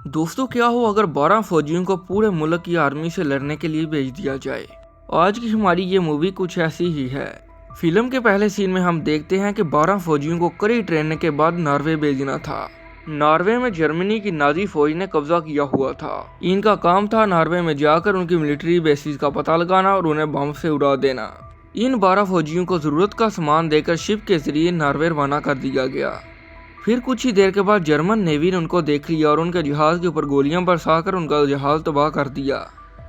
दोस्तों, क्या हो अगर 12 फौजियों को पूरे मुल्क की आर्मी से लड़ने के लिए भेज दिया जाए। आज की हमारी ये मूवी कुछ ऐसी ही है। फिल्म के पहले सीन में हम देखते हैं कि 12 फौजियों को कड़ी ट्रेनिंग के बाद नॉर्वे भेजना था। नॉर्वे में जर्मनी की नाजी फौज ने कब्जा किया हुआ था। इनका काम था नॉर्वे में जाकर उनकी मिलिट्री बेसिस का पता लगाना और उन्हें बम से उड़ा देना। इन 12 फौजियों को जरूरत का सामान देकर शिप के जरिए नॉर्वे रवाना कर दिया गया। फिर कुछ ही देर के बाद जर्मन नेवी ने उनको देख लिया और उनके जहाज के ऊपर गोलियां बरसाकर उनका जहाज तबाह कर दिया।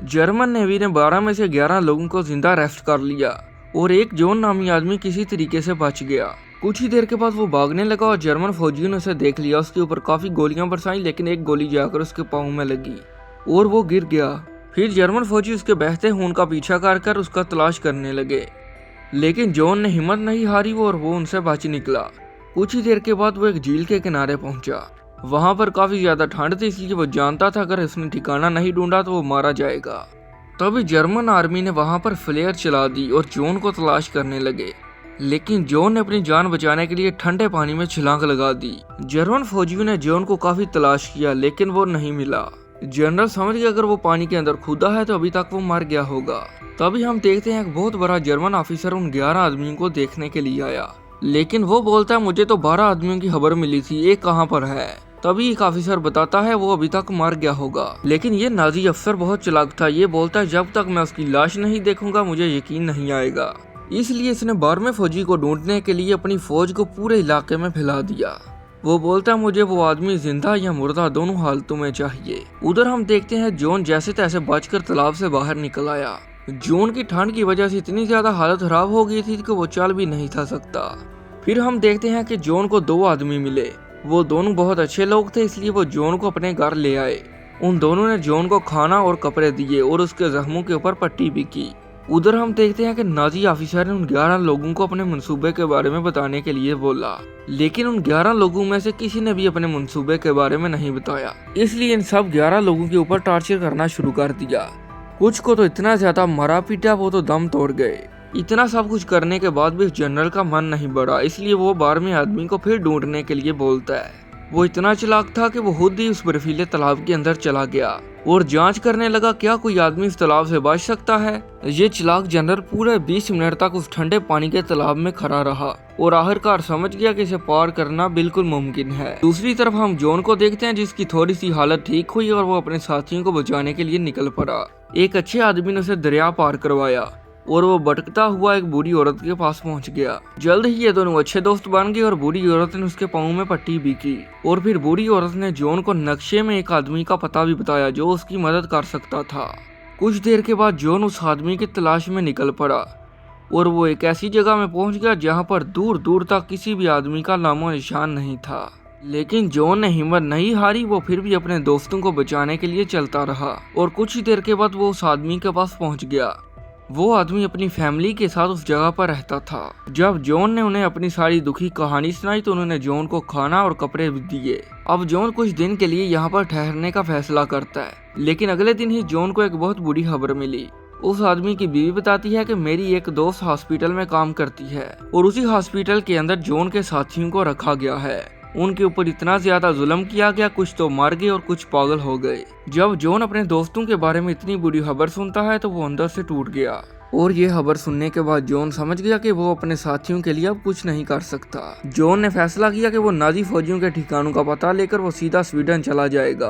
जर्मन नेवी ने 12 में से 11 लोगों को जिंदा अरेस्ट कर लिया और एक जॉन नामी आदमी किसी तरीके से बच गया। कुछ ही देर के बाद वो भागने लगा और जर्मन फौजियों ने उसे देख लिया। उसके ऊपर काफी गोलियां बरसाई, लेकिन एक गोली जाकर उसके पाँव में लगी और वो गिर गया। फिर जर्मन फौजी उसके बहते खून का पीछा कर उसका तलाश करने लगे, लेकिन जॉन ने हिम्मत नहीं हारी और वो उनसे बच निकला। कुछ ही देर के बाद वो एक झील के किनारे पहुंचा। वहां पर काफी ज्यादा ठंड थी, इसलिए वो जानता था अगर उसने ठिकाना नहीं ढूंढा तो वो मारा जाएगा। तभी जर्मन आर्मी ने वहां पर फ्लेयर चला दी और जॉन को तलाश करने लगे, लेकिन जॉन ने अपनी जान बचाने के लिए ठंडे पानी में छलांग लगा दी। जर्मन फौजियों ने जॉन को काफी तलाश किया, लेकिन वो नहीं मिला। जनरल समझ गया अगर वो पानी के अंदर खुदा है तो अभी तक वो मर गया होगा। तभी हम देखते हैं एक बहुत बड़ा जर्मन ऑफिसर उन 11 आदमियों को देखने के लिए आया, लेकिन वो बोलता है मुझे तो 12 आदमियों की खबर मिली थी, एक कहाँ पर है। तभी एक ऑफिसर बताता है वो अभी तक मर गया होगा, लेकिन ये नाजी अफसर बहुत चालाक था। ये बोलता है जब तक मैं उसकी लाश नहीं देखूंगा मुझे यकीन नहीं आएगा। इसलिए इसने 12वें फौजी को ढूंढने के लिए अपनी फौज को पूरे इलाके में फैला दिया। वो बोलता है मुझे वो आदमी जिंदा या मुर्दा दोनों हालतों में चाहिए। उधर हम देखते हैं जॉन जैसे तैसे बचकर तालाब से बाहर निकल आया। जॉन की ठंड की वजह से इतनी ज्यादा हालत खराब हो गई थी कि वो चल भी नहीं था सकता। फिर हम देखते हैं कि जॉन को 2 आदमी मिले। वो दोनों बहुत अच्छे लोग थे, इसलिए वो जॉन को अपने घर ले आए। उन दोनों ने जॉन को खाना और कपड़े दिए और उसके जख्मों के ऊपर पट्टी भी की। उधर हम देखते हैं कि नाजी ऑफिसर ने उन 11 लोगों को अपने मंसूबे के बारे में बताने के लिए बोला, लेकिन उन 11 लोगों में से किसी ने भी अपने मंसूबे के बारे में नहीं बताया। इसलिए इन सब 11 लोगों के ऊपर टॉर्चर करना शुरू कर दिया। कुछ को तो इतना ज्यादा मारा पीटा वो तो दम तोड़ गए। इतना सब कुछ करने के बाद भी उस जनरल का मन नहीं बढ़ा, इसलिए वो 12वें आदमी को फिर ढूंढने के लिए बोलता है। वो इतना चालाक था कि वो खुद ही उस बर्फीले तालाब के अंदर चला गया और जांच करने लगा क्या कोई आदमी इस तालाब से बच सकता है। ये चालाक जनरल पूरे 20 मिनट तक उस ठंडे पानी के तालाब में खड़ा रहा और आखिरकार समझ गया कि इसे पार करना बिल्कुल मुमकिन है। दूसरी तरफ हम जॉन को देखते हैं जिसकी थोड़ी सी हालत ठीक हुई और वो अपने साथियों को बचाने के लिए निकल पड़ा। एक अच्छे आदमी ने उसे दरिया पार करवाया और वो भटकता हुआ एक बूढ़ी औरत के पास पहुंच गया। जल्द ही ये दोनों अच्छे दोस्त बन गए और बूढ़ी औरत ने उसके पाँव में पट्टी भी की। और फिर बूढ़ी औरत ने जॉन को नक्शे में एक आदमी का पता भी बताया जो उसकी मदद कर सकता था। कुछ देर के बाद जॉन उस आदमी की तलाश में निकल पड़ा और वो एक ऐसी जगह में पहुंच गया जहाँ पर दूर दूर तक किसी भी आदमी का नामो निशान नहीं था। लेकिन जॉन ने हिम्मत नहीं हारी, वो फिर भी अपने दोस्तों को बचाने के लिए चलता रहा और कुछ ही देर के बाद वो उस आदमी के पास पहुंच गया। वो आदमी अपनी फैमिली के साथ उस जगह पर रहता था। जब जॉन ने उन्हें अपनी सारी दुखी कहानी सुनाई तो उन्होंने जॉन को खाना और कपड़े भी दिए। अब जॉन कुछ दिन के लिए यहाँ पर ठहरने का फैसला करता है, लेकिन अगले दिन ही जॉन को एक बहुत बुरी खबर मिली। उस आदमी की बीवी बताती है कि मेरी एक दोस्त हॉस्पिटल में काम करती है और उसी हॉस्पिटल के अंदर जॉन के साथियों को रखा गया है। उनके ऊपर इतना ज्यादा जुल्म किया गया, कुछ तो मर गए और कुछ पागल हो गए। जब जॉन अपने दोस्तों के बारे में इतनी बुरी खबर सुनता है तो वो अंदर से टूट गया और ये खबर सुनने के बाद जॉन समझ गया कि वो अपने साथियों के लिए अब कुछ नहीं कर सकता। जॉन ने फैसला किया कि वो नाजी फौजियों के ठिकानों का पता लेकर वो सीधा स्वीडन चला जाएगा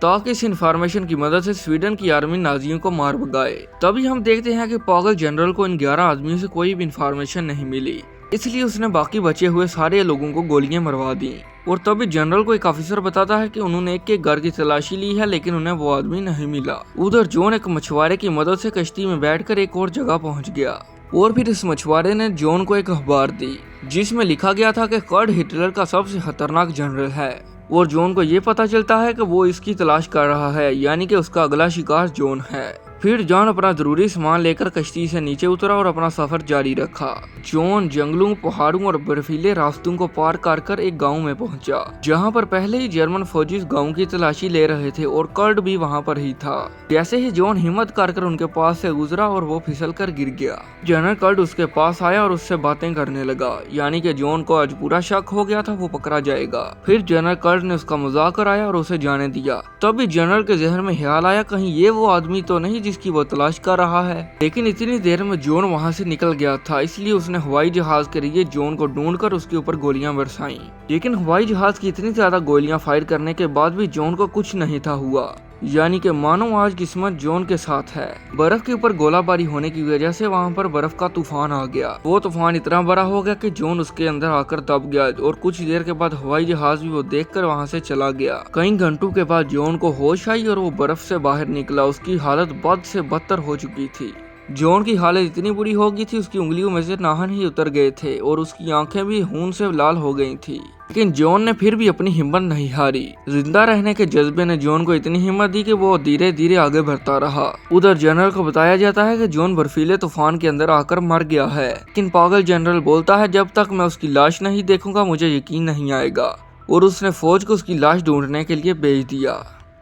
ताकि इस इंफॉर्मेशन की मदद से स्वीडन की आर्मी नाजियों को मार भगाए। तभी हम देखते हैं कि पागल जनरल को इन 11 आदमियों से कोई भी इंफॉर्मेशन नहीं मिली, इसलिए उसने बाकी बचे हुए सारे लोगों को गोलियां मरवा दी। और तभी जनरल को एक ऑफिसर बताता है कि उन्होंने एक के घर की तलाशी ली है, लेकिन उन्हें वो आदमी नहीं मिला। उधर जॉन एक मछुआरे की मदद से कश्ती में बैठकर एक और जगह पहुंच गया और फिर इस मछुआरे ने जॉन को एक अखबार दी जिसमें लिखा गया था कि कर्ड हिटलर का सबसे खतरनाक जनरल है और जॉन को ये पता चलता है कि वो इसकी तलाश कर रहा है, यानी कि उसका अगला शिकार जॉन है। फिर जॉन अपना जरूरी सामान लेकर कश्ती से नीचे उतरा और अपना सफर जारी रखा। जॉन जंगलों, पहाड़ों और बर्फीले रास्तों को पार कर एक गांव में पहुंचा, जहां पर पहले ही जर्मन फौजी इस गांव की तलाशी ले रहे थे और कर्ट भी वहां पर ही था। जैसे ही जॉन हिम्मत कर उनके पास से गुजरा और वो फिसल कर गिर गया। जनरल कर्ट उसके पास आया और उससे बातें करने लगा, यानी कि जॉन को आज पूरा शक हो गया था वो पकड़ा जाएगा। फिर जनरल कर्ट ने उसका मजाक कराया और उसे जाने दिया। तभी जनरल के जहन में ख्याल आया, कहीं ये वो आदमी तो नहीं जिसकी वो तलाश कर रहा है। लेकिन इतनी देर में जॉन वहाँ से निकल गया था, इसलिए उसने हवाई जहाज के जरिए जॉन को ढूंढकर उसके ऊपर गोलियां बरसाई। लेकिन हवाई जहाज की इतनी ज्यादा गोलियां फायर करने के बाद भी जॉन को कुछ नहीं था हुआ, यानी कि मानो आज किस्मत जॉन के साथ है। बर्फ के ऊपर गोलाबारी होने की वजह से वहाँ पर बर्फ का तूफान आ गया। वो तूफान इतना बड़ा हो गया कि जॉन उसके अंदर आकर दब गया और कुछ देर के बाद हवाई जहाज भी वो देखकर वहाँ से चला गया। कई घंटों के बाद जॉन को होश आई और वो बर्फ से बाहर निकला। उसकी हालत बद से बदतर हो चुकी थी। जॉन की हालत इतनी बुरी हो गई थी, उसकी उंगलियों में से नाखून ही उतर गए थे और उसकी आंखें भी खून से लाल हो गई थी। लेकिन जॉन ने फिर भी अपनी हिम्मत नहीं हारी। जिंदा रहने के जज्बे ने जॉन को इतनी हिम्मत दी कि वो धीरे धीरे आगे बढ़ता रहा। उधर जनरल को बताया जाता है कि जॉन बर्फीले तूफान के अंदर आकर मर गया है। लेकिन पागल जनरल बोलता है, जब तक मैं उसकी लाश नहीं देखूंगा मुझे यकीन नहीं आएगा, और उसने फौज को उसकी लाश ढूंढने के लिए भेज दिया।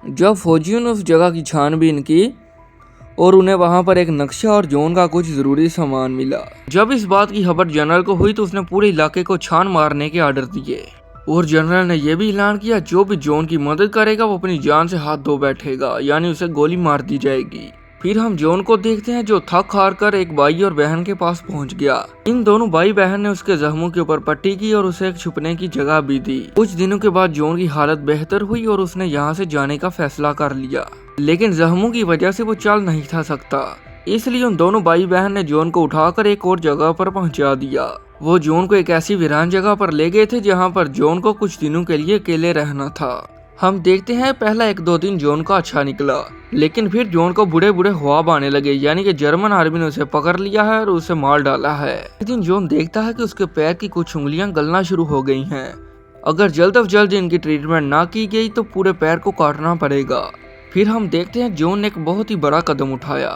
जब फौजियों ने उस जगह की छानबीन की और उन्हें वहां पर एक नक्शा और जॉन का कुछ जरूरी सामान मिला। जब इस बात की खबर जनरल को हुई तो उसने पूरे इलाके को छान मारने के आर्डर दिए और जनरल ने यह भी ऐलान किया, जो भी जॉन की मदद करेगा वो अपनी जान से हाथ धो बैठेगा, यानी उसे गोली मार दी जाएगी। फिर हम जॉन को देखते हैं जो थक हार कर एक भाई और बहन के पास पहुंच गया। इन दोनों भाई बहन ने उसके जख्मों के ऊपर पट्टी की और उसे एक छुपने की जगह भी दी। कुछ दिनों के बाद जॉन की हालत बेहतर हुई और उसने यहाँ से जाने का फैसला कर लिया, लेकिन जख्मों की वजह से वो चल नहीं था सकता। इसलिए उन दोनों भाई बहन ने जॉन को उठाकर एक और जगह पर पहुंचा दिया। वो जॉन को एक ऐसी वीरान जगह पर ले गए थे जहाँ पर जॉन को कुछ दिनों के लिए अकेले रहना था। हम देखते हैं पहला 1-2 दिन जॉन का अच्छा निकला, लेकिन फिर जॉन को बुरे बुरे ख्वाब आने लगे, यानी कि जर्मन आर्मी ने उसे पकड़ लिया है और उसे मार डाला है। एक दिन जॉन देखता है कि उसके पैर की कुछ उंगलियां गलना शुरू हो गई हैं। अगर जल्द अज जल्द इनकी ट्रीटमेंट ना की गई तो पूरे पैर को काटना पड़ेगा। फिर हम देखते हैं जॉन ने एक बहुत ही बड़ा कदम उठाया।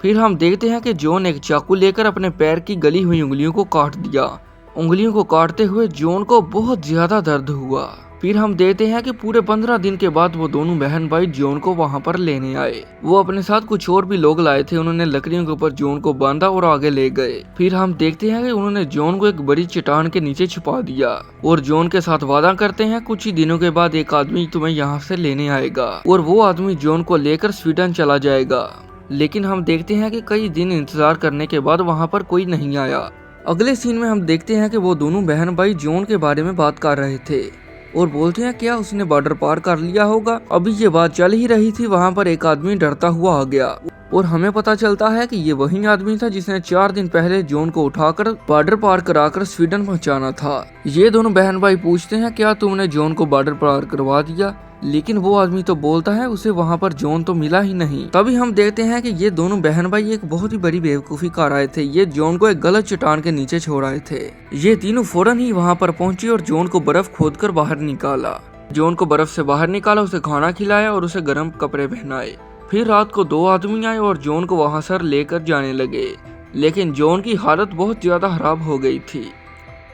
फिर हम देखते हैं कि जॉन एक चाकू लेकर अपने पैर की गली हुई उंगलियों को काट दिया। उंगलियों को काटते हुए जॉन को बहुत ज्यादा दर्द हुआ। फिर हम देखते हैं कि पूरे 15 दिन के बाद वो दोनों बहन भाई जॉन को वहां पर लेने आए। वो अपने साथ कुछ और भी लोग लाए थे। उन्होंने लकड़ियों के ऊपर जॉन को बांधा और आगे ले गए। फिर हम देखते हैं कि उन्होंने जॉन को एक बड़ी चट्टान के नीचे छुपा दिया और जॉन के साथ वादा करते हैं, कुछ ही दिनों के बाद एक आदमी तुम्हें यहाँ से लेने आएगा और वो आदमी जॉन को लेकर स्वीडन चला जाएगा। लेकिन हम देखते हैं कि कई दिन इंतजार करने के बाद वहाँ पर कोई नहीं आया। अगले सीन में हम देखते हैं कि वो दोनों बहन भाई जॉन के बारे में बात कर रहे थे और बोलते हैं क्या उसने बॉर्डर पार कर लिया होगा। अभी ये बात चल ही रही थी, वहाँ पर एक आदमी डरता हुआ आ गया और हमें पता चलता है कि ये वही आदमी था जिसने 4 दिन पहले जॉन को उठाकर बॉर्डर पार कराकर स्वीडन पहुंचाना था। ये दोनों बहन भाई पूछते हैं क्या तुमने जॉन को बॉर्डर पार करवा दिया, लेकिन वो आदमी तो बोलता है उसे वहाँ पर जॉन तो मिला ही नहीं। तभी हम देखते हैं कि ये दोनों बहन भाई एक बहुत ही बड़ी बेवकूफी कर आए थे। ये जॉन को एक गलत चट्टान के नीचे छोड़ आए थे। ये तीनों फौरन ही वहाँ पर पहुंचे और जॉन को बर्फ खोदकर बाहर निकाला। जॉन को बर्फ से बाहर निकाला, उसे खाना खिलाया और उसे गर्म कपड़े पहनाए। फिर रात को 2 आदमी आए और जॉन को वहाँ से लेकर जाने लगे, लेकिन जॉन की हालत बहुत ज्यादा खराब हो गई थी।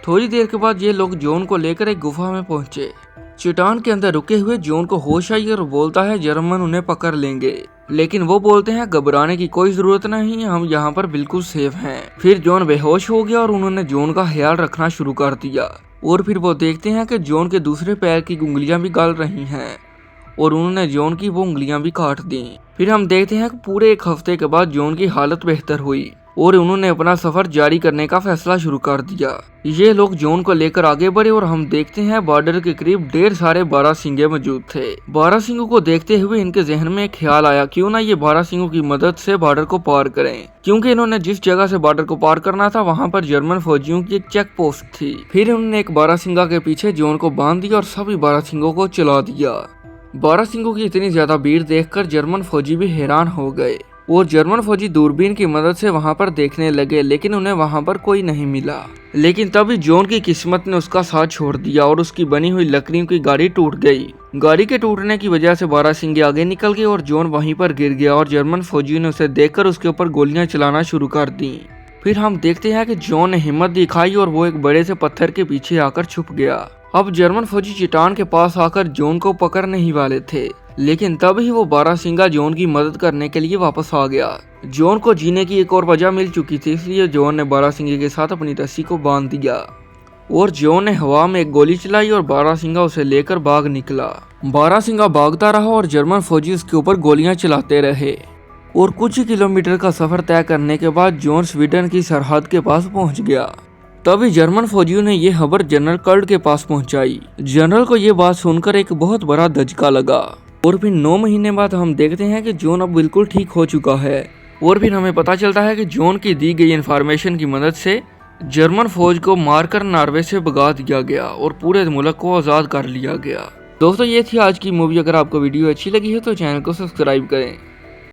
थोड़ी देर के बाद ये लोग जॉन को लेकर एक गुफा में पहुंचे। चट्टान के अंदर रुके हुए जॉन को होश आई और बोलता है जर्मन उन्हें पकड़ लेंगे, लेकिन वो बोलते हैं घबराने की कोई जरूरत नहीं, हम यहाँ पर बिल्कुल सेफ हैं। फिर जॉन बेहोश हो गया और उन्होंने जॉन का ख्याल रखना शुरू कर दिया और फिर वो देखते हैं कि जॉन के दूसरे पैर की उंगलियां भी गल रही हैं और उन्होंने जॉन की वो उंगलियां भी काट दी। फिर हम देखते हैं कि पूरे 1 हफ्ते के बाद जॉन की हालत बेहतर हुई और उन्होंने अपना सफर जारी करने का फैसला शुरू कर दिया। ये लोग जॉन को लेकर आगे बढ़े और हम देखते हैं बॉर्डर के करीब ढेर सारे बारहसिंगे मौजूद थे। बारहसिंगों को देखते हुए इनके जहन में एक ख्याल आया, क्यों ना ये बारहसिंगों की मदद से बॉर्डर को पार करें, क्योंकि इन्होंने जिस जगह से बॉर्डर को पार करना था वहाँ पर जर्मन फौजियों की एक चेक पोस्ट थी। फिर उन्होंने एक बारहसिंगा के पीछे जॉन को बांध दिया और सभी बारहसिंगों को चला दिया। बारहसिंगों की इतनी ज्यादा भीड़ देखकर जर्मन फौजी भी हैरान हो गए और जर्मन फौजी दूरबीन की मदद से वहां पर देखने लगे, लेकिन उन्हें वहां पर कोई नहीं मिला। लेकिन तभी जॉन की किस्मत ने उसका साथ छोड़ दिया और उसकी बनी हुई लकड़ियों की गाड़ी टूट गई। गाड़ी के टूटने की वजह से बारासिंगे आगे निकल गए और जॉन वहीं पर गिर गया और जर्मन फौजियों ने उसे देखकर उसके ऊपर गोलियां चलाना शुरू कर दी। फिर हम देखते हैं कि जॉन ने हिम्मत दिखाई और वो एक बड़े से पत्थर के पीछे आकर छुप गया। अब जर्मन फौजी चट्टान के पास आकर जॉन को पकड़ने ही वाले थे, लेकिन तभी वो बारासिंगा जॉन की मदद करने के लिए वापस आ गया। जॉन को जीने की एक और वजह मिल चुकी थी, इसलिए जॉन ने बारासिंगे के साथ अपनी रस्सी को बांध दिया और जॉन ने हवा में एक गोली चलाई और बारासिंगा उसे लेकर भाग निकला। बारासिंगा भागता रहा और जर्मन फौजी उसके ऊपर गोलियां चलाते रहे और कुछ ही किलोमीटर का सफर तय करने के बाद जॉन स्वीडन की सरहद के पास पहुंच गया। तभी जर्मन फौजियों ने ये खबर जनरल कर्ट के पास पहुंचाई। जनरल को ये बात सुनकर एक बहुत बड़ा धचका लगा और फिर 9 महीने बाद हम देखते हैं कि जॉन अब बिल्कुल ठीक हो चुका है। और फिर हमें पता चलता है कि जॉन की दी गई इन्फॉर्मेशन की मदद से जर्मन फौज को मारकर नॉर्वे से भगा दिया गया और पूरे मुल्क को आज़ाद कर लिया गया। दोस्तों, ये थी आज की मूवी। अगर आपको वीडियो अच्छी लगी है तो चैनल को सब्सक्राइब करें।